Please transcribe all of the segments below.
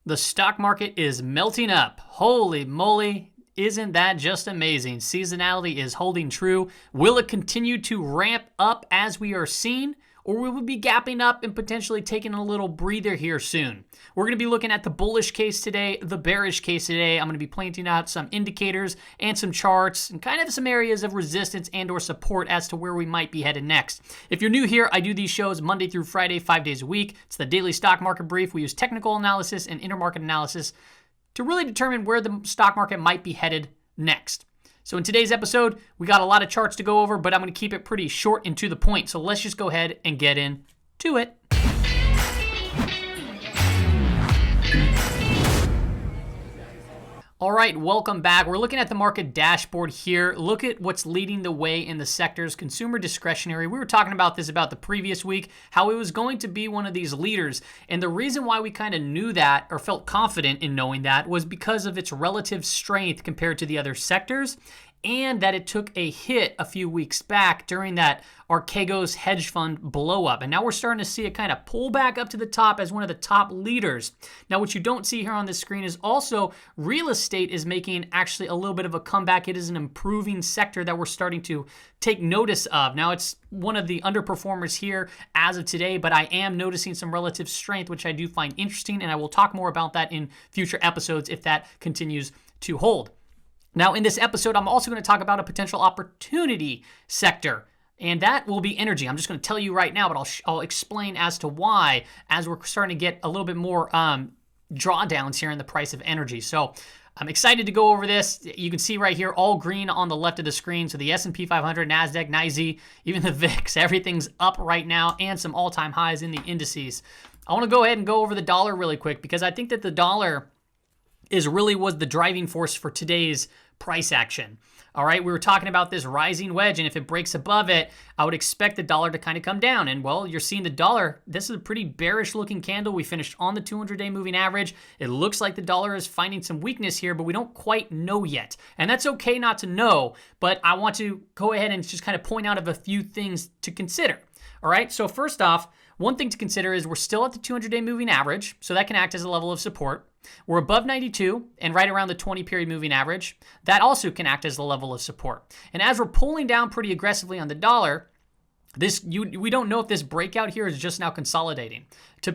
The stock market is melting up. Holy moly, isn't that just amazing? Seasonality is holding true. Will it continue to ramp up as we are seeing? Or will we be gapping up and potentially taking a little breather here soon? We're going to be looking at the bullish case today, the bearish case today. I'm going to be pointing out some indicators and some charts and kind of some areas of resistance and or support as to where we might be headed next. If you're new here, I do these shows Monday through Friday, 5 days a week. It's the daily stock market brief. We use technical analysis and intermarket analysis to really determine where the stock market might be headed next. So in today's episode, we got a lot of charts to go over, but I'm going to keep it pretty short and to the point. So let's just go ahead and get into it. All right, welcome back. We're looking at the market dashboard here. Look at what's leading the way in the sectors. Consumer discretionary. We were talking about this about the previous week, how it was going to be one of these leaders. And the reason why we kind of knew that or felt confident in knowing that was because of its relative strength compared to the other sectors, and that it took a hit a few weeks back during that Archegos hedge fund blow up. And now we're starting to see it kind of pull back up to the top as one of the top leaders. Now, what you don't see here on this screen is also real estate is making actually a little bit of a comeback. It is an improving sector that we're starting to take notice of. Now, it's one of the underperformers here as of today, but I am noticing some relative strength, which I do find interesting, and I will talk more about that in future episodes if that continues to hold. Now, in this episode, I'm also going to talk about a potential opportunity sector, and that will be energy. I'm just going to tell you right now, but I'll explain as to why as we're starting to get a little bit more drawdowns here in the price of energy. So I'm excited to go over this. You can see right here, all green on the left of the screen. So the S&P 500, NASDAQ, NYSE, even the VIX, everything's up right now, and some all-time highs in the indices. I want to go ahead and go over the dollar really quick because I think that the dollar was the driving force for today's price action. All right, we were talking about this rising wedge, and if it breaks above it, I would expect the dollar to kind of come down. And well, you're seeing the dollar, this is a pretty bearish looking candle. We finished on the 200-day moving average. It looks like the dollar is finding some weakness here, but we don't quite know yet. And that's okay not to know, but I want to go ahead and just kind of point out of a few things to consider. All right, so first off, one thing to consider is we're still at the 200-day moving average, so that can act as a level of support. We're above 92 and right around the 20-period moving average. That also can act as the level of support. And as we're pulling down pretty aggressively on the dollar, we don't know if this breakout here is just now consolidating to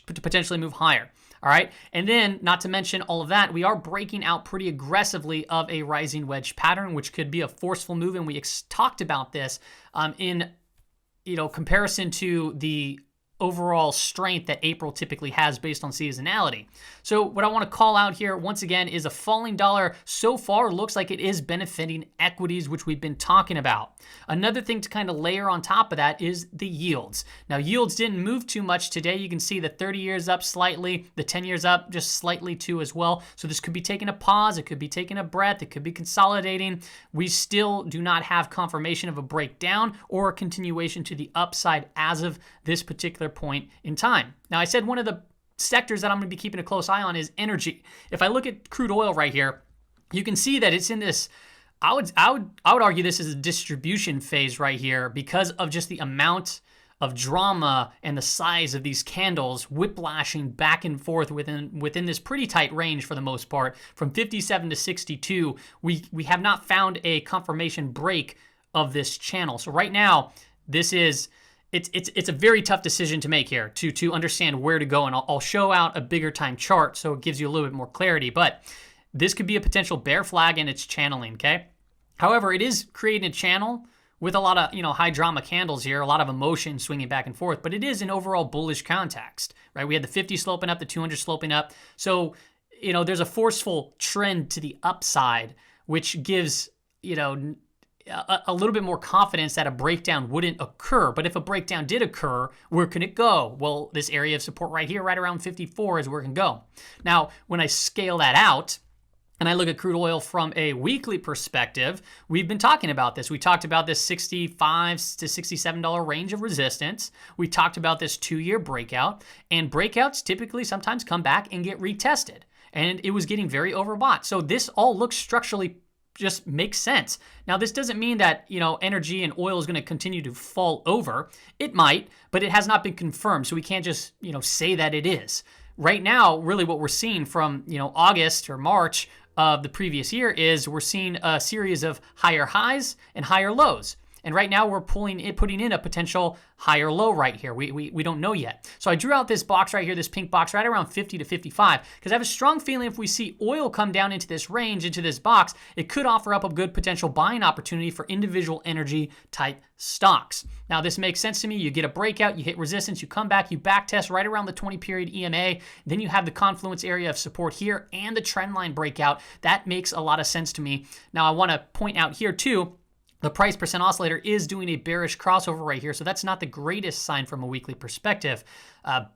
potentially move higher. All right, and then not to mention all of that, we are breaking out pretty aggressively of a rising wedge pattern, which could be a forceful move, and we talked about this in comparison to the overall strength that April typically has based on seasonality. So what I want to call out here once again is a falling dollar so far looks like it is benefiting equities, which we've been talking about. Another thing to kind of layer on top of that is the yields. Now, yields didn't move too much today. You can see the 30 years up slightly, the 10 years up just slightly too as well. So this could be taking a pause, it could be taking a breath, it could be consolidating. We still do not have confirmation of a breakdown or a continuation to the upside as of this particular point in time. Now, I said one of the sectors that I'm going to be keeping a close eye on is energy. If I look at crude oil right here, you can see that it's in this, I would argue this is a distribution phase right here because of just the amount of drama and the size of these candles whiplashing back and forth within this pretty tight range for the most part. From 57 to 62, we have not found a confirmation break of this channel. So right now, this is it's a very tough decision to make here to understand where to go, and I'll show out a bigger time chart so it gives you a little bit more clarity, but this could be a potential bear flag and it's channeling, okay? However, it is creating a channel with a lot of high drama candles here, a lot of emotion swinging back and forth, but it is an overall bullish context, right? We had the 50 sloping up, the 200 sloping up, so there's a forceful trend to the upside, which gives a little bit more confidence that a breakdown wouldn't occur. But if a breakdown did occur, where can it go? Well, this area of support right here, right around 54 is where it can go. Now, when I scale that out, and I look at crude oil from a weekly perspective, we've been talking about this. We talked about this $65 to $67 range of resistance. We talked about this 2-year breakout, and breakouts typically sometimes come back and get retested. And it was getting very overbought. So this all looks structurally just makes sense. Now, this doesn't mean that, energy and oil is going to continue to fall over. It might, but it has not been confirmed. So we can't just, say that it is. right now, really what we're seeing from, August or March of the previous year is we're seeing a series of higher highs and higher lows. And right now we're putting in a potential higher low right here. We don't know yet. So I drew out this box right here, this pink box right around 50 to 55, because I have a strong feeling if we see oil come down into this range, into this box, it could offer up a good potential buying opportunity for individual energy type stocks. Now this makes sense to me. You get a breakout, you hit resistance, you come back, you back test right around the 20 period EMA, then you have the confluence area of support here and the trend line breakout. That makes a lot of sense to me. Now I want to point out here too, the price percent oscillator is doing a bearish crossover right here, so that's not the greatest sign from a weekly perspective,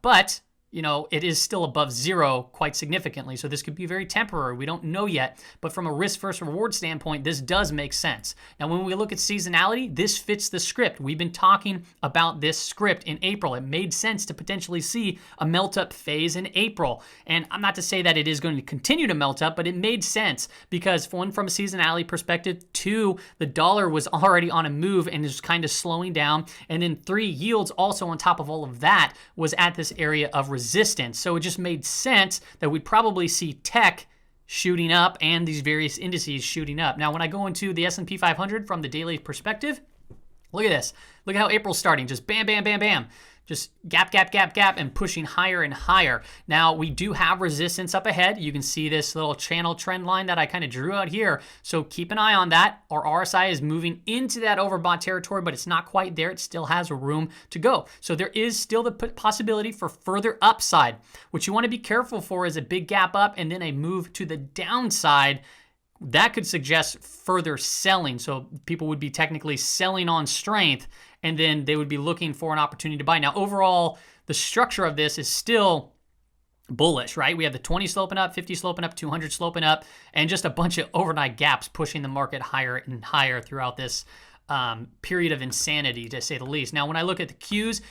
but it is still above zero quite significantly, so this could be very temporary. We don't know yet, but from a risk versus reward standpoint, this does make sense. Now, when we look at seasonality, this fits the script. We've been talking about this script in April. It made sense to potentially see a melt-up phase in April, and I'm not to say that it is going to continue to melt up, but it made sense because, one, from a seasonality perspective, two, the dollar was already on a move and is kind of slowing down, and then three, yields also on top of all of that was at this area of resistance. So it just made sense that we'd probably see tech shooting up and these various indices shooting up. Now, when I go into the S&P 500 from the daily perspective, look at this. Look at how April's starting. Just bam, bam, bam, bam. Just gap, gap, gap, gap, and pushing higher and higher. Now, we do have resistance up ahead. You can see this little channel trend line that I kind of drew out here. So keep an eye on that. Our RSI is moving into that overbought territory, but it's not quite there. It still has room to go. So there is still the possibility for further upside. What you want to be careful for is a big gap up and then a move to the downside. That could suggest further selling. So people would be technically selling on strength, and then they would be looking for an opportunity to buy. Now, overall, the structure of this is still bullish, right? We have the 20 sloping up, 50 sloping up, 200 sloping up, and just a bunch of overnight gaps pushing the market higher and higher throughout this period of insanity, to say the least. Now, when I look at the Qs,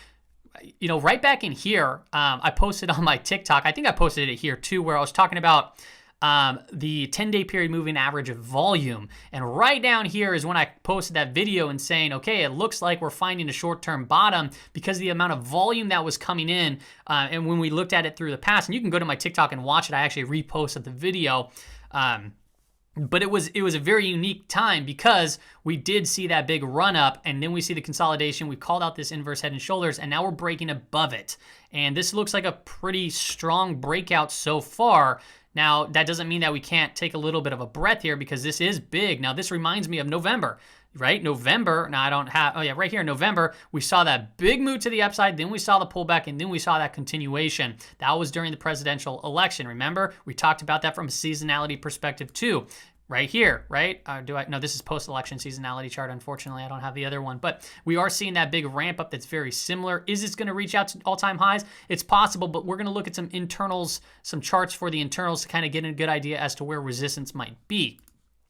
right back in here, I posted on my TikTok, I think I posted it here too, where I was talking about the 10-day period moving average of volume. And right down here is when I posted that video and saying, okay, it looks like we're finding a short-term bottom because of the amount of volume that was coming in. And when we looked at it through the past, and you can go to my TikTok and watch it, I actually reposted the video. But it was a very unique time because we did see that big run up, and then we see the consolidation. We called out this inverse head and shoulders, and now we're breaking above it. And this looks like a pretty strong breakout so far. Now, that doesn't mean that we can't take a little bit of a breath here because this is big. Now, this reminds me of November, right? November, now I don't have, oh yeah, right here in November, we saw that big move to the upside, then we saw the pullback, and then we saw that continuation. That was during the presidential election. Remember, we talked about that from a seasonality perspective too. Right here, right? No, this is post-election seasonality chart. Unfortunately, I don't have the other one, but we are seeing that big ramp up that's very similar. Is this going to reach out to all-time highs? It's possible, but we're going to look at some internals, some charts for the internals to kind of get a good idea as to where resistance might be.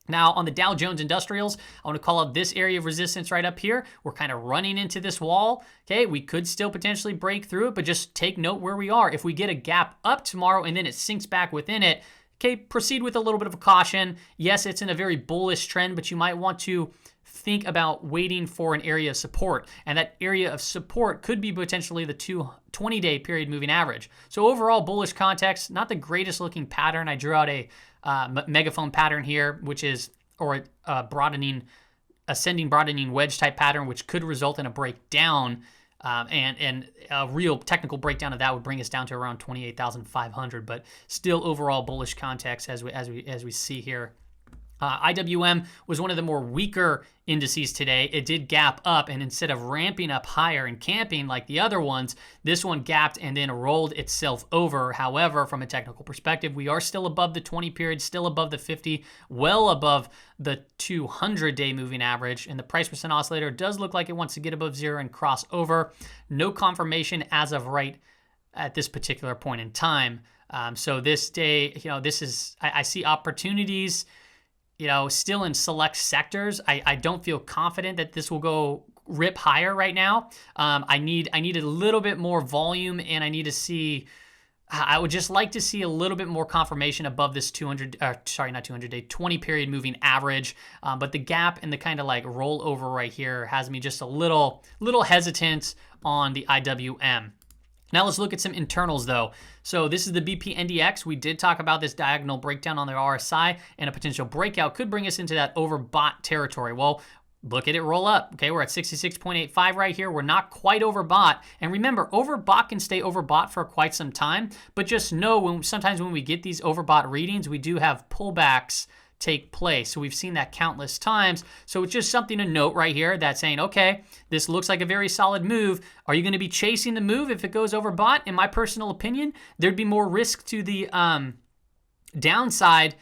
Now, on the Dow Jones Industrials, I want to call out this area of resistance right up here. We're kind of running into this wall. Okay, we could still potentially break through it, but just take note where we are. If we get a gap up tomorrow and then it sinks back within it, okay, proceed with a little bit of a caution. Yes, it's in a very bullish trend, but you might want to think about waiting for an area of support. And that area of support could be potentially the 20-day period moving average. So overall, bullish context, not the greatest looking pattern. I drew out a megaphone pattern here, which is, or a ascending broadening wedge type pattern, which could result in a breakdown. And a real technical breakdown of that would bring us down to around 28,500, but still overall bullish context as we see here. IWM was one of the more weaker indices today. It did gap up, and instead of ramping up higher and camping like the other ones, this one gapped and then rolled itself over. However, from a technical perspective, we are still above the 20 period, still above the 50, well above the 200-day moving average, and the price percent oscillator does look like it wants to get above zero and cross over. No confirmation as of right at this particular point in time. So this day, this is, I see opportunities, still in select sectors. I don't feel confident that this will go rip higher right now. I need a little bit more volume, and I need to see, I would just like to see a little bit more confirmation above this 20 period moving average. But the gap and the kind of like rollover right here has me just a little hesitant on the IWM. Now let's look at some internals though. So this is the BP NDX. We did talk about this diagonal breakdown on the RSI, and a potential breakout could bring us into that overbought territory. Well, look at it roll up. Okay, we're at 66.85 right here. We're not quite overbought. And remember, overbought can stay overbought for quite some time, but just know sometimes when we get these overbought readings, we do have pullbacks take place. So we've seen that countless times. So it's just something to note right here that's saying, okay, this looks like a very solid move. Are you going to be chasing the move if it goes overbought? In my personal opinion, there'd be more risk to the downside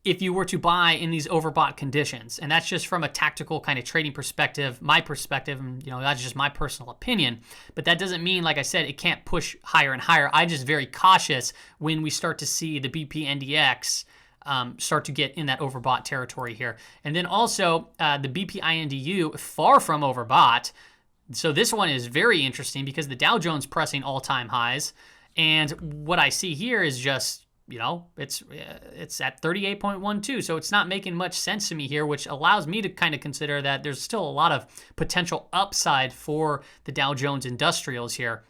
if you were to buy in these overbought conditions. And that's just from a tactical kind of trading perspective, my perspective, and that's just my personal opinion. But that doesn't mean, like I said, it can't push higher and higher. I'm just very cautious when we start to see the BP NDX start to get in that overbought territory here. And then also the BP INDU, far from overbought. So this one is very interesting because the Dow Jones pressing all-time highs. And what I see here is just, it's at 38.12. So it's not making much sense to me here, which allows me to kind of consider that there's still a lot of potential upside for the Dow Jones Industrials here.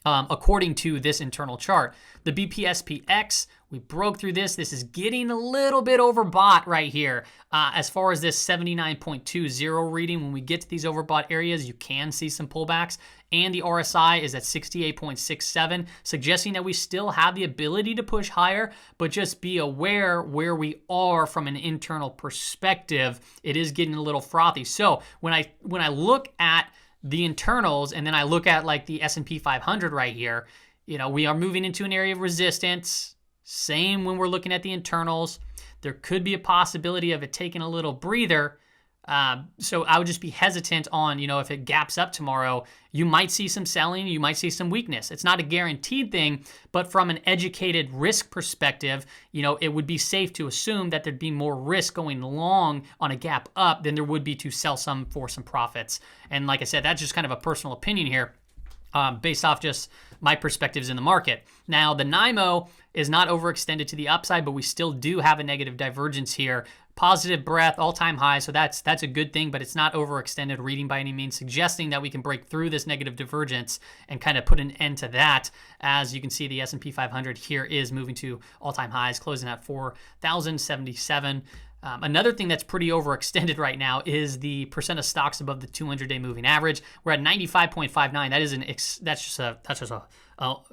According to this internal chart. The BPSPX, we broke through this. This is getting a little bit overbought right here. As far as this 79.20 reading, when we get to these overbought areas, you can see some pullbacks. And the RSI is at 68.67, suggesting that we still have the ability to push higher, but just be aware where we are from an internal perspective. It is getting a little frothy. So when I look at the internals, and then I look at like the S&P 500 right here, we are moving into an area of resistance. Same when we're looking at the internals. There could be a possibility of it taking a little breather. So I would just be hesitant on, if it gaps up tomorrow, you might see some selling, you might see some weakness. It's not a guaranteed thing, but from an educated risk perspective, it would be safe to assume that there'd be more risk going long on a gap up than there would be to sell some for some profits. And like I said, that's just kind of a personal opinion here. Based off just my perspectives in the market. Now, the NYMO is not overextended to the upside, but we still do have a negative divergence here. Positive breadth, all-time high, so that's a good thing, but it's not overextended reading by any means, suggesting that we can break through this negative divergence and kind of put an end to that. As you can see, the S&P 500 here is moving to all-time highs, closing at 4,077. Another thing that's pretty overextended right now is the percent of stocks above the 200-day moving average. We're at 95.59. That's just a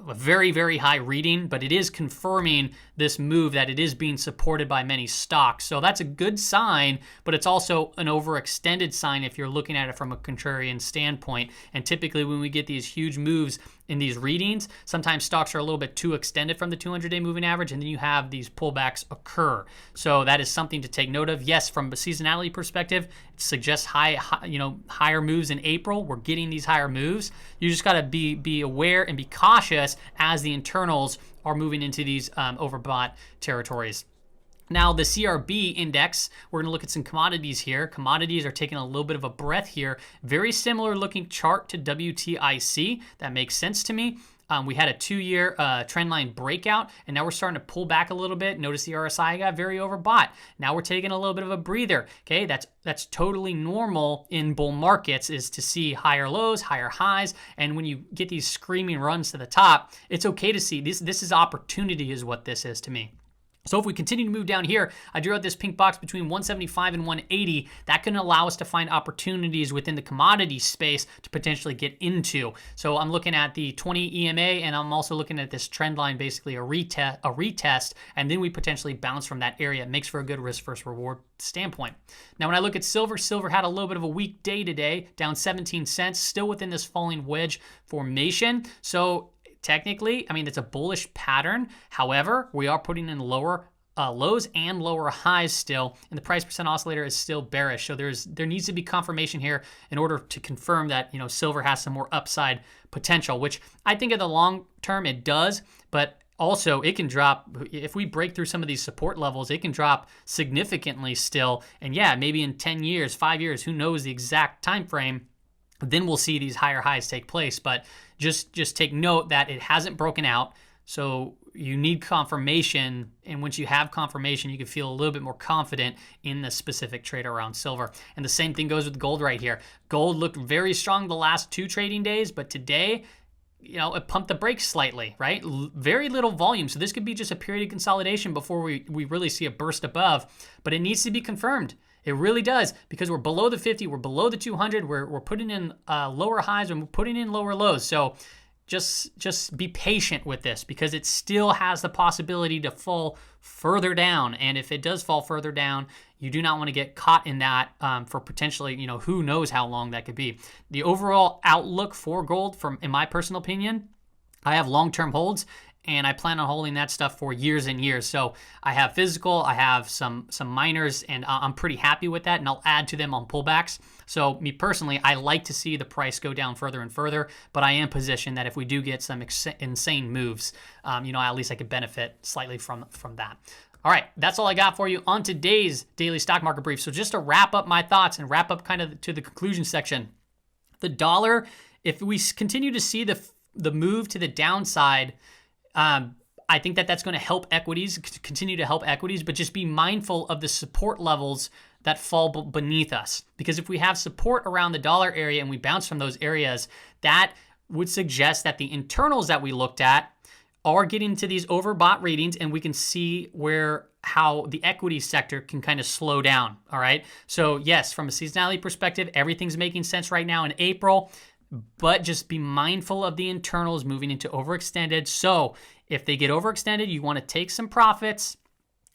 very, very high reading, but it is confirming this move that it is being supported by many stocks. So that's a good sign, but it's also an overextended sign if you're looking at it from a contrarian standpoint. And typically when we get these huge moves in these readings, sometimes stocks are a little bit too extended from the 200-day moving average, and then you have these pullbacks occur. So that is something to take note of. Yes, from a seasonality perspective, it suggests higher moves in April. We're getting these higher moves. You just got to be aware and be cautious as the internals are moving into these overbought territories. Now, the CRB index, we're going to look at some commodities here. Commodities are taking a little bit of a breath here. Very similar looking chart to WTIC. That makes sense to me. We had a 2-year trend line breakout, and now we're starting to pull back a little bit. Notice the RSI got very overbought. Now we're taking a little bit of a breather. Okay, that's totally normal in bull markets, is to see higher lows, higher highs, and when you get these screaming runs to the top, it's okay to see this. This is opportunity, is what this is to me. So if we continue to move down here, I drew out this pink box between 175 and 180. That can allow us to find opportunities within the commodity space to potentially get into. So I'm looking at the 20 EMA, and I'm also looking at this trend line, basically a retest, and then we potentially bounce from that area. It makes for a good risk versus reward standpoint. Now, when I look at silver had a little bit of a weak day today, down 17 cents, still within this falling wedge formation. So technically, it's a bullish pattern. However, we are putting in lower lows and lower highs still, and the price percent oscillator is still bearish. So there needs to be confirmation here in order to confirm that silver has some more upside potential, which I think in the long term it does, but also it can drop. If we break through some of these support levels, it can drop significantly still. And yeah, maybe in 10 years, 5 years, who knows the exact time frame, then we'll see these higher highs take place. But just take note that it hasn't broken out. So you need confirmation. And once you have confirmation, you can feel a little bit more confident in the specific trade around silver. And the same thing goes with gold right here. Gold looked very strong the last 2 trading days, but today pump the brakes slightly, right? Very little volume. So this could be just a period of consolidation before we really see a burst above, but it needs to be confirmed. It really does, because we're below the 50, we're below the 200, we're putting in lower highs and we're putting in lower lows. So just be patient with this, because it still has the possibility to fall further down. And if it does fall further down, you do not want to get caught in that for potentially, who knows how long that could be. The overall outlook for gold, in my personal opinion, I have long-term holds, and I plan on holding that stuff for years and years. So I have physical, I have some miners, and I'm pretty happy with that, and I'll add to them on pullbacks. So me personally, I like to see the price go down further and further, but I am positioned that if we do get some insane moves, at least I could benefit slightly from that. All right, that's all I got for you on today's daily stock market brief. So just to wrap up my thoughts and wrap up kind of to the conclusion section, the dollar, if we continue to see the move to the downside, I think that's going to help equities, continue to help equities, but just be mindful of the support levels that fall beneath us. Because if we have support around the dollar area and we bounce from those areas, that would suggest that the internals that we looked at are getting to these overbought readings, and we can see how the equity sector can kind of slow down. All right. So yes, from a seasonality perspective, everything's making sense right now in April, but just be mindful of the internals moving into overextended. So if they get overextended, you want to take some profits.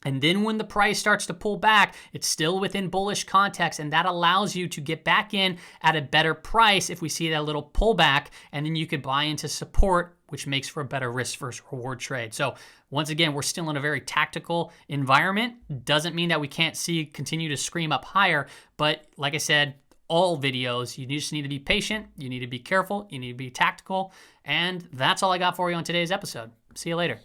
And then when the price starts to pull back, it's still within bullish context, and that allows you to get back in at a better price if we see that little pullback, and then you could buy into support, which makes for a better risk versus reward trade. So once again, we're still in a very tactical environment. Doesn't mean that we can't continue to scream up higher, but like I said, all videos, you just need to be patient, you need to be careful, you need to be tactical, and that's all I got for you on today's episode. See you later.